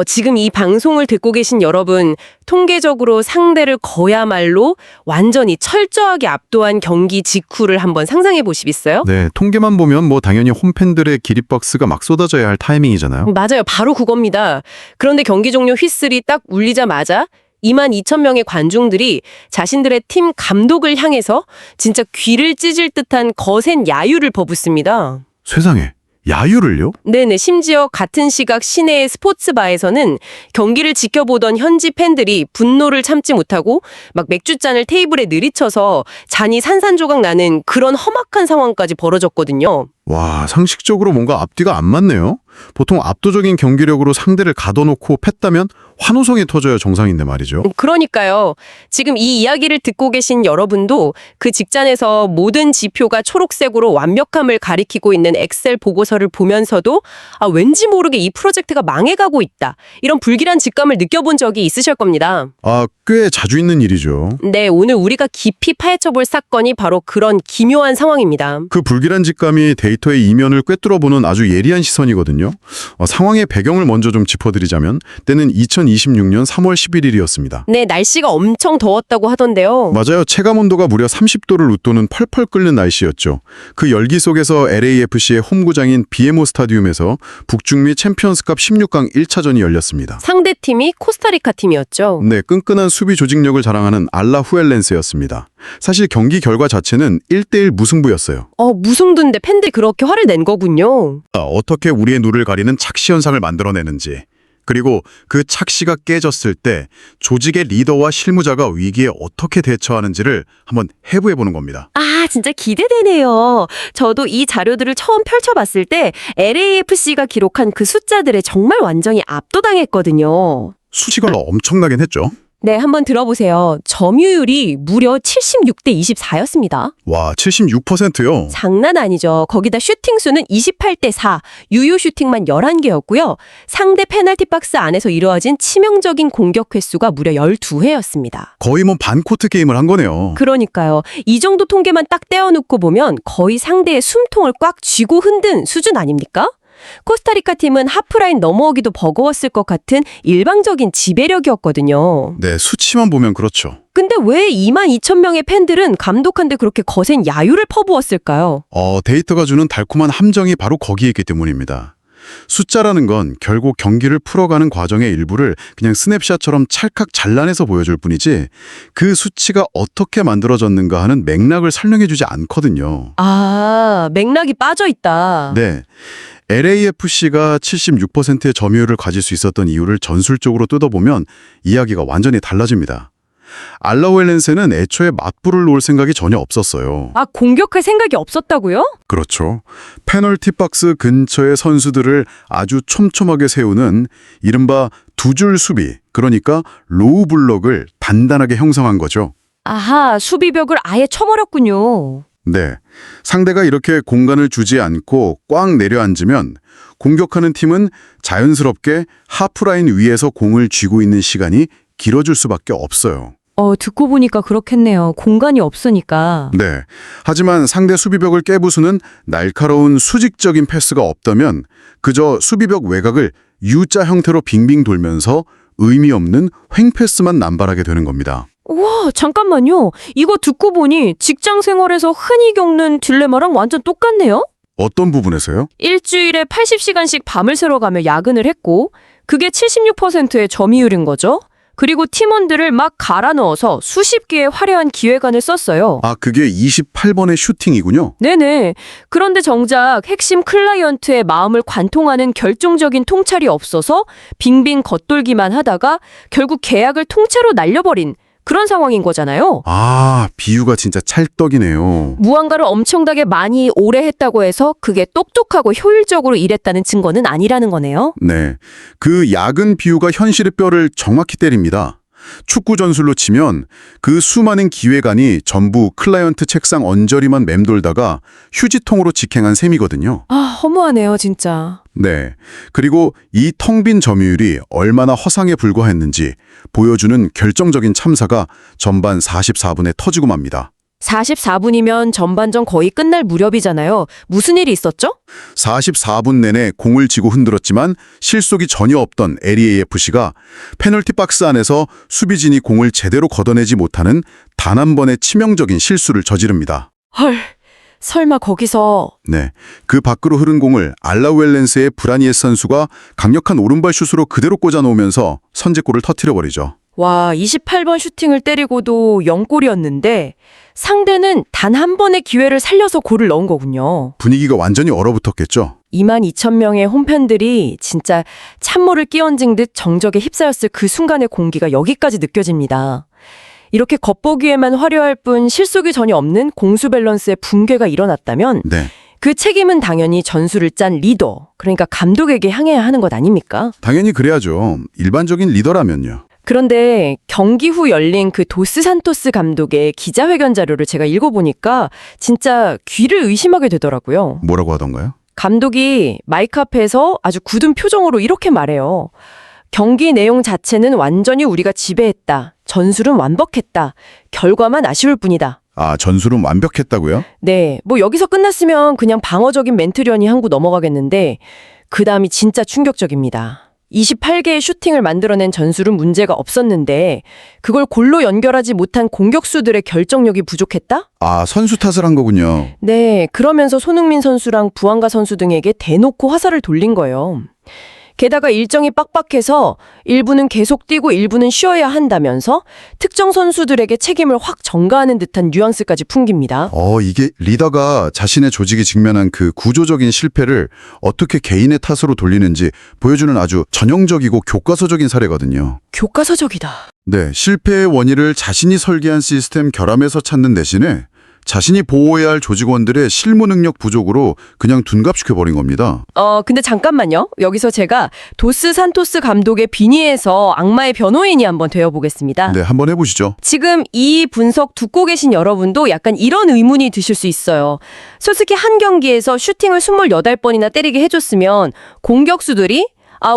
지금 이 방송을 듣고 계신 여러분, 통계적으로 상대를 거야말로 완전히 철저하게 압도한 경기 직후를 한번 상상해 보시겠어요? 네, 통계만 보면 뭐 당연히 홈팬들의 기립박수가 막 쏟아져야 할 타이밍이잖아요. 맞아요. 바로 그겁니다. 그런데 경기 종료 휘슬이 딱 울리자마자 22,000명의 관중들이 자신들의 팀 감독을 향해서 진짜 귀를 찢을 듯한 거센 야유를 퍼붓습니다. 세상에, 야유를요? 네네. 심지어 같은 시각 시내의 스포츠바에서는 경기를 지켜보던 현지 팬들이 분노를 참지 못하고 막 맥주잔을 테이블에 들이쳐서 잔이 산산조각 나는 그런 험악한 상황까지 벌어졌거든요. 와, 상식적으로 뭔가 앞뒤가 안 맞네요. 보통 압도적인 경기력으로 상대를 가둬놓고 팼다면 환호성이 터져야 정상인데 말이죠. 그러니까요. 지금 이 이야기를 듣고 계신 여러분도 그 직전에서 모든 지표가 초록색으로 완벽함을 가리키고 있는 엑셀 보고서를 보면서도 왠지 모르게 이 프로젝트가 망해가고 있다. 이런 불길한 직감을 느껴본 적이 있으실 겁니다. 꽤 자주 있는 일이죠. 네, 오늘 우리가 깊이 파헤쳐볼 사건이 바로 그런 기묘한 상황입니다. 그 불길한 직감이 데이터의 이면을 꿰뚫어보는 아주 예리한 시선이거든요. 상황의 배경을 먼저 좀 짚어드리자면 때는 2026년 3월 11일이었습니다. 네, 날씨가 엄청 더웠다고 하던데요. 맞아요. 체감온도가 무려 30도를 웃도는 펄펄 끓는 날씨였죠. 그 열기 속에서 LAFC의 홈구장인 BMO 스타디움에서 북중미 챔피언스컵 16강 1차전이 열렸습니다. 상대팀이 코스타리카 팀이었죠. 네, 끈끈한 수비 조직력을 자랑하는 알라후엘렌스였습니다. 사실 경기 결과 자체는 1대1 무승부였어요. 무승부인데 팬들이 그렇게 화를 낸 거군요. 어떻게 우리의 눈을 가리는 착시 현상을 만들어내는지, 그리고 그 착시가 깨졌을 때 조직의 리더와 실무자가 위기에 어떻게 대처하는지를 한번 해부해보는 겁니다. 진짜 기대되네요. 저도 이 자료들을 처음 펼쳐봤을 때 LAFC가 기록한 그 숫자들에 정말 완전히 압도당했거든요. 수치가 엄청나긴 했죠. 네, 한번 들어보세요. 점유율이 무려 76대 24였습니다. 와, 76%요? 장난 아니죠. 거기다 슈팅 수는 28대 4, 유효 슈팅만 11개였고요. 상대 페널티 박스 안에서 이루어진 치명적인 공격 횟수가 무려 12회였습니다. 거의 뭐 반코트 게임을 한 거네요. 그러니까요. 이 정도 통계만 딱 떼어놓고 보면 거의 상대의 숨통을 꽉 쥐고 흔든 수준 아닙니까? 코스타리카 팀은 하프라인 넘어오기도 버거웠을 것 같은 일방적인 지배력이었거든요. 네, 수치만 보면 그렇죠. 근데 왜 22,000명의 팬들은 감독한테 그렇게 거센 야유를 퍼부었을까요? 데이터가 주는 달콤한 함정이 바로 거기에 있기 때문입니다. 숫자라는 건 결국 경기를 풀어가는 과정의 일부를 그냥 스냅샷처럼 찰칵 잘라내서 보여줄 뿐이지 그 수치가 어떻게 만들어졌는가 하는 맥락을 설명해주지 않거든요. 맥락이 빠져있다. 네. LAFC가 76%의 점유율을 가질 수 있었던 이유를 전술적으로 뜯어보면 이야기가 완전히 달라집니다. 알라우엘렌세는 애초에 맞불을 놓을 생각이 전혀 없었어요. 공격할 생각이 없었다고요? 그렇죠. 페널티 박스 근처의 선수들을 아주 촘촘하게 세우는 이른바 두 줄 수비, 그러니까 로우 블럭을 단단하게 형성한 거죠. 수비벽을 아예 쳐버렸군요. 네. 상대가 이렇게 공간을 주지 않고 꽉 내려앉으면 공격하는 팀은 자연스럽게 하프라인 위에서 공을 쥐고 있는 시간이 길어질 수밖에 없어요. 듣고 보니까 그렇겠네요. 공간이 없으니까. 네. 하지만 상대 수비벽을 깨부수는 날카로운 수직적인 패스가 없다면 그저 수비벽 외곽을 U자 형태로 빙빙 돌면서 의미 없는 횡패스만 남발하게 되는 겁니다. 와, 잠깐만요. 이거 듣고 보니 직장 생활에서 흔히 겪는 딜레마랑 완전 똑같네요? 어떤 부분에서요? 일주일에 80시간씩 밤을 새러 가며 야근을 했고 그게 76%의 점유율인 거죠. 그리고 팀원들을 막 갈아 넣어서 수십 개의 화려한 기획안을 썼어요. 그게 28번의 슈팅이군요. 네네. 그런데 정작 핵심 클라이언트의 마음을 관통하는 결정적인 통찰이 없어서 빙빙 겉돌기만 하다가 결국 계약을 통째로 날려버린 그런 상황인 거잖아요. 비유가 진짜 찰떡이네요. 무언가를 엄청나게 많이 오래 했다고 해서 그게 똑똑하고 효율적으로 일했다는 증거는 아니라는 거네요. 네. 그 야근 비유가 현실의 뼈를 정확히 때립니다. 축구 전술로 치면 그 수많은 기획안이 전부 클라이언트 책상 언저리만 맴돌다가 휴지통으로 직행한 셈이거든요. 허무하네요, 진짜. 네. 그리고 이 텅 빈 점유율이 얼마나 허상에 불과했는지 보여주는 결정적인 참사가 전반 44분에 터지고 맙니다. 44분이면 전반전 거의 끝날 무렵이잖아요. 무슨 일이 있었죠? 44분 내내 공을 쥐고 흔들었지만 실속이 전혀 없던 LAFC가 페널티 박스 안에서 수비진이 공을 제대로 걷어내지 못하는 단 한 번의 치명적인 실수를 저지릅니다. 헐, 설마 거기서... 네, 그 밖으로 흐른 공을 알라우엘렌스의 브라니에스 선수가 강력한 오른발 슛으로 그대로 꽂아놓으면서 선제골을 터뜨려버리죠. 와, 28번 슈팅을 때리고도 0골이었는데 상대는 단 한 번의 기회를 살려서 골을 넣은 거군요. 분위기가 완전히 얼어붙었겠죠. 22,000명의 홈팬들이 진짜 찬물을 끼얹은 듯 정적에 휩싸였을 그 순간의 공기가 여기까지 느껴집니다. 이렇게 겉보기에만 화려할 뿐 실속이 전혀 없는 공수 밸런스의 붕괴가 일어났다면 네, 그 책임은 당연히 전술을 짠 리더, 그러니까 감독에게 향해야 하는 것 아닙니까? 당연히 그래야죠. 일반적인 리더라면요. 그런데 경기 후 열린 그 도스 산토스 감독의 기자회견 자료를 제가 읽어보니까 진짜 귀를 의심하게 되더라고요. 뭐라고 하던가요? 감독이 마이크 앞에서 아주 굳은 표정으로 이렇게 말해요. 경기 내용 자체는 완전히 우리가 지배했다. 전술은 완벽했다. 결과만 아쉬울 뿐이다. 아, 전술은 완벽했다고요? 네, 뭐 여기서 끝났으면 그냥 방어적인 멘트련이 하고 넘어가겠는데 그 다음이 진짜 충격적입니다. 28개의 슈팅을 만들어낸 전술은 문제가 없었는데 그걸 골로 연결하지 못한 공격수들의 결정력이 부족했다? 아, 선수 탓을 한 거군요. 네, 그러면서 손흥민 선수랑 부한가 선수 등에게 대놓고 화살을 돌린 거예요. 게다가 일정이 빡빡해서 일부는 계속 뛰고 일부는 쉬어야 한다면서 특정 선수들에게 책임을 확 전가하는 듯한 뉘앙스까지 풍깁니다. 이게 리더가 자신의 조직이 직면한 그 구조적인 실패를 어떻게 개인의 탓으로 돌리는지 보여주는 아주 전형적이고 교과서적인 사례거든요. 교과서적이다. 네, 실패의 원인을 자신이 설계한 시스템 결함에서 찾는 대신에 자신이 보호해야 할 조직원들의 실무 능력 부족으로 그냥 둔갑시켜버린 겁니다. 근데 잠깐만요. 여기서 제가 도스 산토스 감독의 빙의에서 악마의 변호인이 한번 되어보겠습니다. 네, 한번 해보시죠. 지금 이 분석 듣고 계신 여러분도 약간 이런 의문이 드실 수 있어요. 솔직히 한 경기에서 슈팅을 28번이나 때리게 해줬으면 공격수들이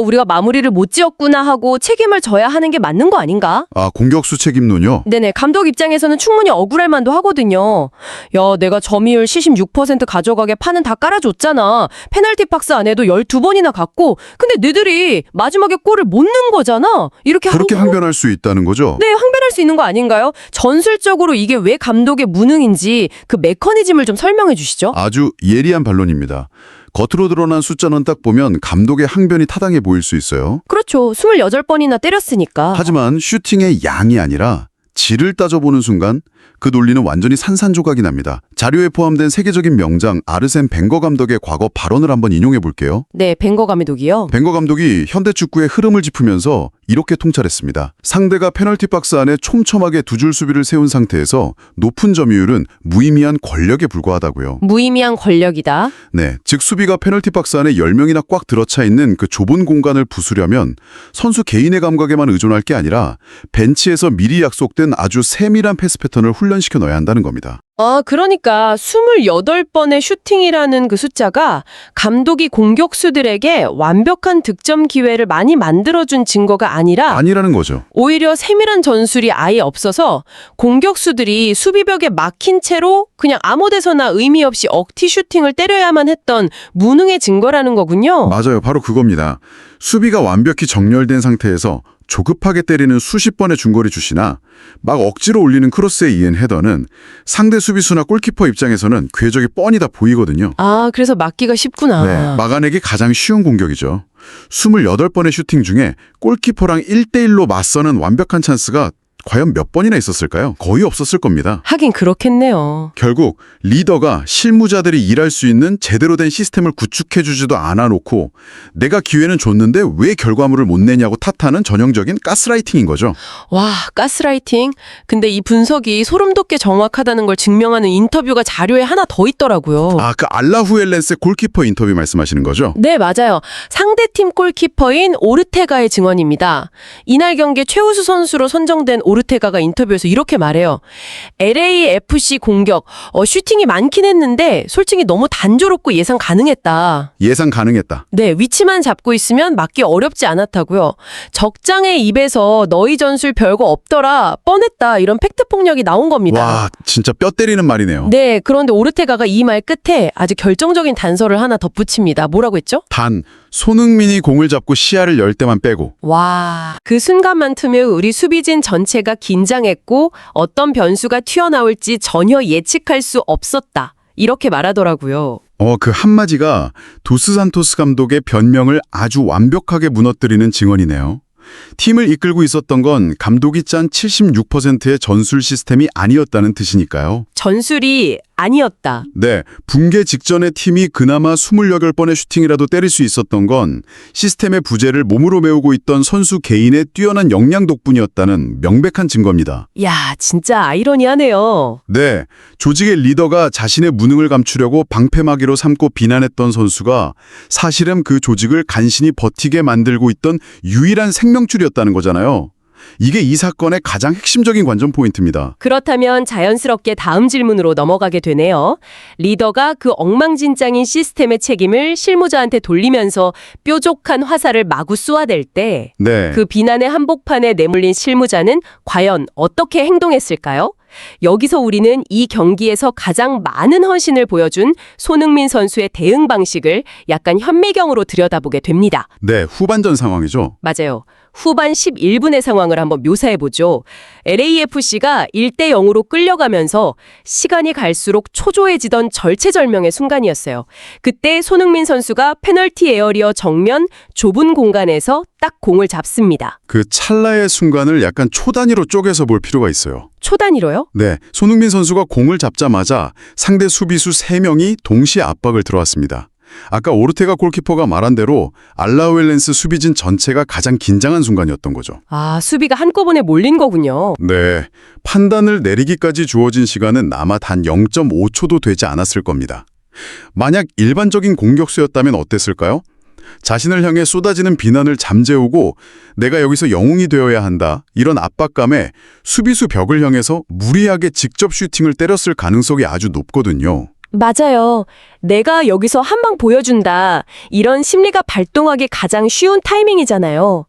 우리가 마무리를 못 지었구나 하고 책임을 져야 하는 게 맞는 거 아닌가? 아, 공격수 책임론요? 네네, 감독 입장에서는 충분히 억울할 만도 하거든요. 야, 내가 점유율 76% 가져가게 판은 다 깔아줬잖아. 페널티 박스 안에도 12번이나 갔고, 근데 너희들이 마지막에 골을 못 넣은 거잖아. 이렇게 그렇게 하고 항변할 수 있다는 거죠? 네, 항변할 수 있는 거 아닌가요? 전술적으로 이게 왜 감독의 무능인지 그 메커니즘을 좀 설명해 주시죠. 아주 예리한 반론입니다. 겉으로 드러난 숫자는 딱 보면 감독의 항변이 타당해 보일 수 있어요. 그렇죠. 28번이나 때렸으니까. 하지만 슈팅의 양이 아니라 질을 따져보는 순간 그 논리는 완전히 산산조각이 납니다. 자료에 포함된 세계적인 명장 아르센 벵거 감독의 과거 발언을 한번 인용해 볼게요. 네, 벵거 감독이요. 벵거 감독이 현대 축구의 흐름을 짚으면서 이렇게 통찰했습니다. 상대가 페널티 박스 안에 촘촘하게 두 줄 수비를 세운 상태에서 높은 점유율은 무의미한 권력에 불과하다고요. 무의미한 권력이다. 네, 즉 수비가 페널티 박스 안에 10명이나 꽉 들어차 있는 그 좁은 공간을 부수려면 선수 개인의 감각에만 의존할 게 아니라 벤치에서 미리 약속된 아주 세밀한 패스 패턴을 훈련시켜 넣어야 한다는 겁니다. 그러니까 28번의 슈팅이라는 그 숫자가 감독이 공격수들에게 완벽한 득점 기회를 많이 만들어준 증거가 아니라는 거죠. 오히려 세밀한 전술이 아예 없어서 공격수들이 수비벽에 막힌 채로 그냥 아무 데서나 의미 없이 억티 슈팅을 때려야만 했던 무능의 증거라는 거군요. 맞아요. 바로 그겁니다. 수비가 완벽히 정렬된 상태에서 조급하게 때리는 수십 번의 중거리 슛이나 막 억지로 올리는 크로스에 이은 헤더는 상대 수비수나 골키퍼 입장에서는 궤적이 뻔히 다 보이거든요. 그래서 막기가 쉽구나. 네, 막아내기 가장 쉬운 공격이죠. 28번의 슈팅 중에 골키퍼랑 1대1로 맞서는 완벽한 찬스가 과연 몇 번이나 있었을까요? 거의 없었을 겁니다. 하긴 그렇겠네요. 결국 리더가 실무자들이 일할 수 있는 제대로 된 시스템을 구축해주지도 않아놓고 내가 기회는 줬는데 왜 결과물을 못 내냐고 탓하는 전형적인 가스라이팅인 거죠. 와, 가스라이팅? 근데 이 분석이 소름 돋게 정확하다는 걸 증명하는 인터뷰가 자료에 하나 더 있더라고요. 그 알라후엘렌스의 골키퍼 인터뷰 말씀하시는 거죠? 네, 맞아요. 상대팀 골키퍼인 오르테가의 증언입니다. 이날 경기 최우수 선수로 선정된 오르테가가 인터뷰에서 이렇게 말해요. LAFC 공격, 슈팅이 많긴 했는데 솔직히 너무 단조롭고 예상 가능했다. 예상 가능했다. 네, 위치만 잡고 있으면 막기 어렵지 않았다고요. 적장의 입에서 너희 전술 별거 없더라, 뻔했다 이런 팩트 폭력이 나온 겁니다. 와, 진짜 뼈 때리는 말이네요. 네, 그런데 오르테가가 이 말 끝에 아주 결정적인 단서를 하나 덧붙입니다. 뭐라고 했죠? 단, 손흥민이 공을 잡고 시야를 열 때만 빼고. 와, 그 순간만큼은 우리 수비진 전체가 긴장했고 어떤 변수가 튀어나올지 전혀 예측할 수 없었다. 이렇게 말하더라고요. 그 한마디가 도스 산토스 감독의 변명을 아주 완벽하게 무너뜨리는 증언이네요. 팀을 이끌고 있었던 건 감독이 짠 76%의 전술 시스템이 아니었다는 뜻이니까요. 전술이 아니었다. 네, 붕괴 직전에 팀이 그나마 20여덟 번의 슈팅이라도 때릴 수 있었던 건 시스템의 부재를 몸으로 메우고 있던 선수 개인의 뛰어난 역량 덕분이었다는 명백한 증거입니다. 야, 진짜 아이러니하네요. 네, 조직의 리더가 자신의 무능을 감추려고 방패막이로 삼고 비난했던 선수가 사실은 그 조직을 간신히 버티게 만들고 있던 유일한 생명줄이었다는 거잖아요. 이게 이 사건의 가장 핵심적인 관전 포인트입니다. 그렇다면 자연스럽게 다음 질문으로 넘어가게 되네요. 리더가 그 엉망진창인 시스템의 책임을 실무자한테 돌리면서 뾰족한 화살을 마구 쏘아댈 때 네, 그 비난의 한복판에 내몰린 실무자는 과연 어떻게 행동했을까요? 여기서 우리는 이 경기에서 가장 많은 헌신을 보여준 손흥민 선수의 대응 방식을 약간 현미경으로 들여다보게 됩니다. 네, 후반전 상황이죠. 맞아요. 후반 11분의 상황을 한번 묘사해보죠. LAFC가 1대 0으로 끌려가면서 시간이 갈수록 초조해지던 절체절명의 순간이었어요. 그때 손흥민 선수가 페널티 에어리어 정면 좁은 공간에서 딱 공을 잡습니다. 그 찰나의 순간을 약간 초단위로 쪼개서 볼 필요가 있어요. 초단위로요? 네, 손흥민 선수가 공을 잡자마자 상대 수비수 3명이 동시에 압박을 들어왔습니다. 아까 오르테가 골키퍼가 말한 대로 알라우엘렌스 수비진 전체가 가장 긴장한 순간이었던 거죠. 아, 수비가 한꺼번에 몰린 거군요. 네, 판단을 내리기까지 주어진 시간은 아마 단 0.5초도 되지 않았을 겁니다. 만약 일반적인 공격수였다면 어땠을까요? 자신을 향해 쏟아지는 비난을 잠재우고 내가 여기서 영웅이 되어야 한다, 이런 압박감에 수비수 벽을 향해서 무리하게 직접 슈팅을 때렸을 가능성이 아주 높거든요. 맞아요. 내가 여기서 한 방 보여준다. 이런 심리가 발동하기 가장 쉬운 타이밍이잖아요.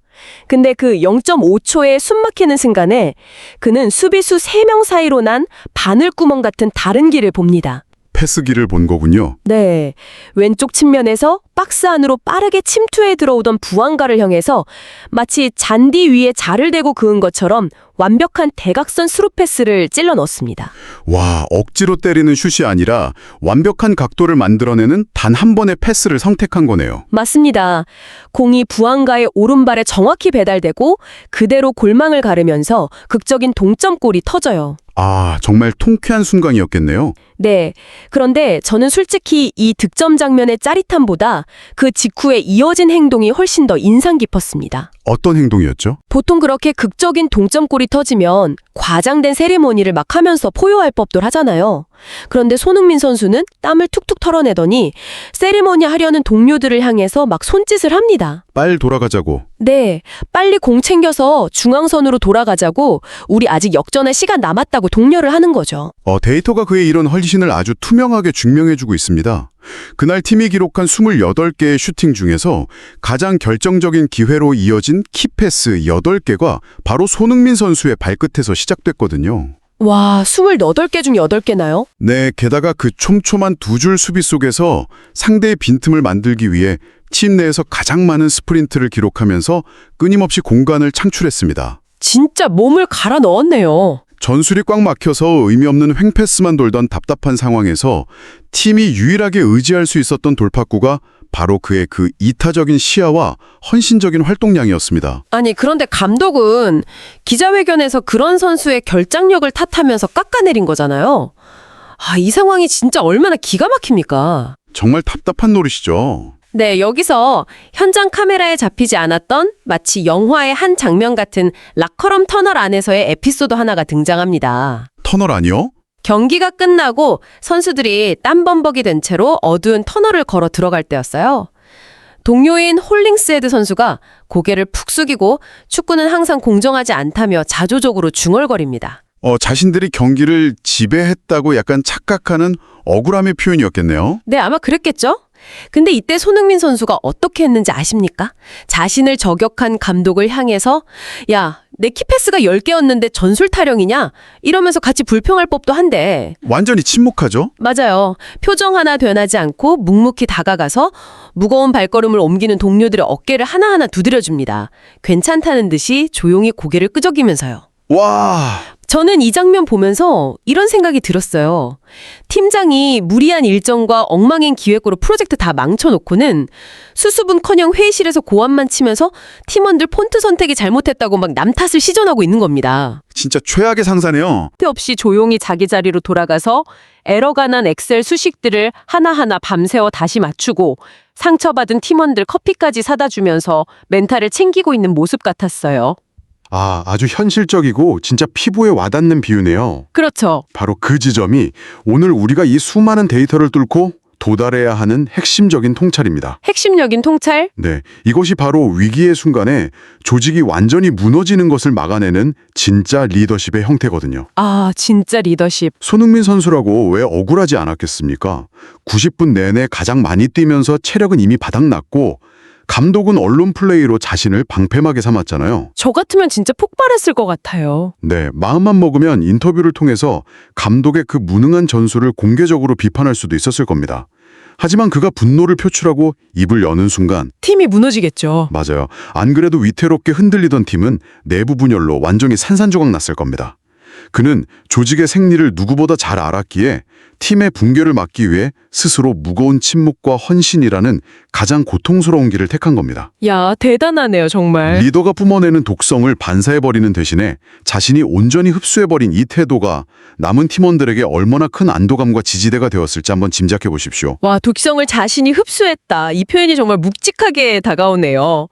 근데 그 0.5초의 숨막히는 순간에 그는 수비수 3명 사이로 난 바늘구멍 같은 다른 길을 봅니다. 패스기를 본 거군요. 네. 왼쪽 측면에서 박스 안으로 빠르게 침투해 들어오던 부안가를 향해서 마치 잔디 위에 자를 대고 그은 것처럼 완벽한 대각선 스루 패스를 찔러 넣었습니다. 와, 억지로 때리는 슛이 아니라 완벽한 각도를 만들어내는 단 한 번의 패스를 선택한 거네요. 맞습니다. 공이 부안가의 오른발에 정확히 배달되고 그대로 골망을 가르면서 극적인 동점골이 터져요. 아, 정말 통쾌한 순간이었겠네요. 네. 그런데 저는 솔직히 이 득점 장면의 짜릿함보다 그 직후에 이어진 행동이 훨씬 더 인상 깊었습니다. 어떤 행동이었죠? 보통 그렇게 극적인 동점골이 터지면 과장된 세리머니를 막 하면서 포효할 법도 하잖아요. 그런데 손흥민 선수는 땀을 툭툭 털어내더니 세리머니 하려는 동료들을 향해서 막 손짓을 합니다. 빨리 돌아가자고. 네, 빨리 공 챙겨서 중앙선으로 돌아가자고, 우리 아직 역전할 시간 남았다고 독려를 하는 거죠. 데이터가 그의 이런 헌신을 아주 투명하게 증명해주고 있습니다. 그날 팀이 기록한 28개의 슈팅 중에서 가장 결정적인 기회로 이어진 키패스 8개가 바로 손흥민 선수의 발끝에서 시작됐거든요. 와, 28개 중 8개나요? 네, 게다가 그 촘촘한 두 줄 수비 속에서 상대의 빈틈을 만들기 위해 팀 내에서 가장 많은 스프린트를 기록하면서 끊임없이 공간을 창출했습니다. 진짜 몸을 갈아 넣었네요. 전술이 꽉 막혀서 의미 없는 횡패스만 돌던 답답한 상황에서 팀이 유일하게 의지할 수 있었던 돌파구가 바로 그의 그 이타적인 시야와 헌신적인 활동량이었습니다. 아니, 그런데 감독은 기자회견에서 그런 선수의 결장력을 탓하면서 깎아내린 거잖아요. 아, 이 상황이 진짜 얼마나 기가 막힙니까? 정말 답답한 노릇이죠. 네, 여기서 현장 카메라에 잡히지 않았던 마치 영화의 한 장면 같은 라커럼 터널 안에서의 에피소드 하나가 등장합니다. 터널 아니요? 경기가 끝나고 선수들이 땀범벅이 된 채로 어두운 터널을 걸어 들어갈 때였어요. 동료인 홀링스헤드 선수가 고개를 푹 숙이고 축구는 항상 공정하지 않다며 자조적으로 중얼거립니다. 자신들이 경기를 지배했다고 약간 착각하는 억울함의 표현이었겠네요. 네, 아마 그랬겠죠? 근데 이때 손흥민 선수가 어떻게 했는지 아십니까? 자신을 저격한 감독을 향해서 야, 내 키패스가 10개였는데 전술 타령이냐? 이러면서 같이 불평할 법도 한데 완전히 침묵하죠? 맞아요. 표정 하나 변하지 않고 묵묵히 다가가서 무거운 발걸음을 옮기는 동료들의 어깨를 하나하나 두드려줍니다. 괜찮다는 듯이 조용히 고개를 끄적이면서요. 와, 저는 이 장면 보면서 이런 생각이 들었어요. 팀장이 무리한 일정과 엉망인 기획으로 프로젝트 다 망쳐놓고는 수습은커녕 회의실에서 고함만 치면서 팀원들 폰트 선택이 잘못했다고 막 남 탓을 시전하고 있는 겁니다. 진짜 최악의 상사네요. 없이 조용히 자기 자리로 돌아가서 에러가 난 엑셀 수식들을 하나하나 밤새워 다시 맞추고 상처받은 팀원들 커피까지 사다 주면서 멘탈을 챙기고 있는 모습 같았어요. 아주 현실적이고 진짜 피부에 와닿는 비유네요. 그렇죠. 바로 그 지점이 오늘 우리가 이 수많은 데이터를 뚫고 도달해야 하는 핵심적인 통찰입니다. 핵심적인 통찰? 네, 이것이 바로 위기의 순간에 조직이 완전히 무너지는 것을 막아내는 진짜 리더십의 형태거든요. 아, 진짜 리더십. 손흥민 선수라고 왜 억울하지 않았겠습니까? 90분 내내 가장 많이 뛰면서 체력은 이미 바닥났고 감독은 언론 플레이로 자신을 방패막에 삼았잖아요. 저 같으면 진짜 폭발했을 것 같아요. 네, 마음만 먹으면 인터뷰를 통해서 감독의 그 무능한 전술을 공개적으로 비판할 수도 있었을 겁니다. 하지만 그가 분노를 표출하고 입을 여는 순간 팀이 무너지겠죠. 맞아요. 안 그래도 위태롭게 흔들리던 팀은 내부 분열로 완전히 산산조각 났을 겁니다. 그는 조직의 생리를 누구보다 잘 알았기에 팀의 붕괴를 막기 위해 스스로 무거운 침묵과 헌신이라는 가장 고통스러운 길을 택한 겁니다. 야, 대단하네요, 정말. 리더가 뿜어내는 독성을 반사해버리는 대신에 자신이 온전히 흡수해버린 이 태도가 남은 팀원들에게 얼마나 큰 안도감과 지지대가 되었을지 한번 짐작해 보십시오. 와, 독성을 자신이 흡수했다. 이 표현이 정말 묵직하게 다가오네요.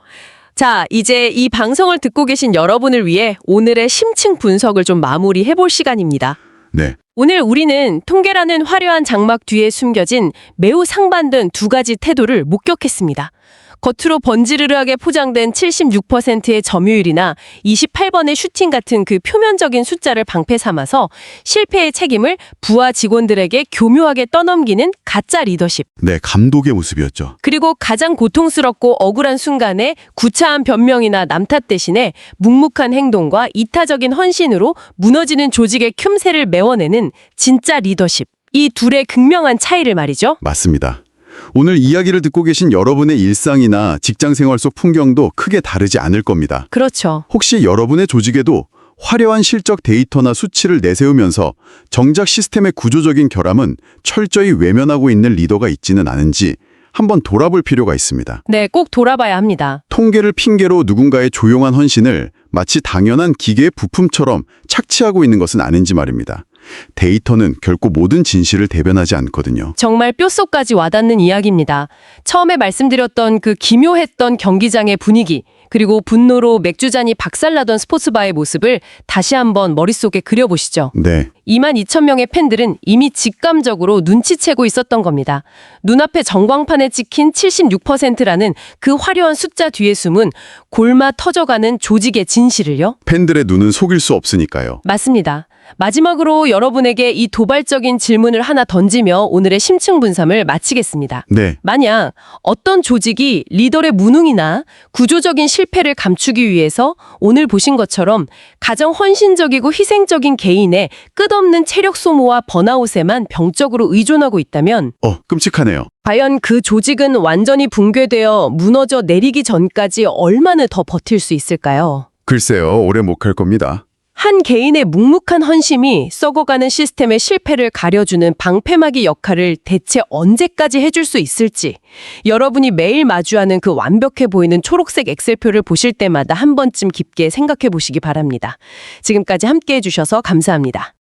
자, 이제 이 방송을 듣고 계신 여러분을 위해 오늘의 심층 분석을 좀 마무리해볼 시간입니다. 네. 오늘 우리는 통계라는 화려한 장막 뒤에 숨겨진 매우 상반된 두 가지 태도를 목격했습니다. 겉으로 번지르르하게 포장된 76%의 점유율이나 28번의 슈팅 같은 그 표면적인 숫자를 방패 삼아서 실패의 책임을 부하 직원들에게 교묘하게 떠넘기는 가짜 리더십. 네, 감독의 모습이었죠. 그리고 가장 고통스럽고 억울한 순간에 구차한 변명이나 남탓 대신에 묵묵한 행동과 이타적인 헌신으로 무너지는 조직의 켬새를 메워내는 진짜 리더십. 이 둘의 극명한 차이를 말이죠. 맞습니다. 오늘 이야기를 듣고 계신 여러분의 일상이나 직장 생활 속 풍경도 크게 다르지 않을 겁니다. 그렇죠. 혹시 여러분의 조직에도 화려한 실적 데이터나 수치를 내세우면서 정작 시스템의 구조적인 결함은 철저히 외면하고 있는 리더가 있지는 않은지 한번 돌아볼 필요가 있습니다. 네, 꼭 돌아봐야 합니다. 통계를 핑계로 누군가의 조용한 헌신을 마치 당연한 기계의 부품처럼 착취하고 있는 것은 아닌지 말입니다. 데이터는 결코 모든 진실을 대변하지 않거든요. 정말 뼛속까지 와닿는 이야기입니다. 처음에 말씀드렸던 그 기묘했던 경기장의 분위기, 그리고 분노로 맥주잔이 박살나던 스포츠바의 모습을 다시 한번 머릿속에 그려보시죠. 네. 22,000명의 팬들은 이미 직감적으로 눈치채고 있었던 겁니다. 눈앞에 전광판에 찍힌 76%라는 그 화려한 숫자 뒤에 숨은 골마 터져가는 조직의 진실을요? 팬들의 눈은 속일 수 없으니까요. 맞습니다. 마지막으로 여러분에게 이 도발적인 질문을 하나 던지며 오늘의 심층 분석을 마치겠습니다. 네. 만약 어떤 조직이 리더의 무능이나 구조적인 실패를 감추기 위해서 오늘 보신 것처럼 가장 헌신적이고 희생적인 개인의 끝없는 체력 소모와 번아웃에만 병적으로 의존하고 있다면 끔찍하네요. 과연 그 조직은 완전히 붕괴되어 무너져 내리기 전까지 얼마나 더 버틸 수 있을까요? 글쎄요, 오래 못 갈 겁니다. 한 개인의 묵묵한 헌심이 썩어가는 시스템의 실패를 가려주는 방패막이 역할을 대체 언제까지 해줄 수 있을지 여러분이 매일 마주하는 그 완벽해 보이는 초록색 엑셀표를 보실 때마다 한 번쯤 깊게 생각해 보시기 바랍니다. 지금까지 함께해 주셔서 감사합니다.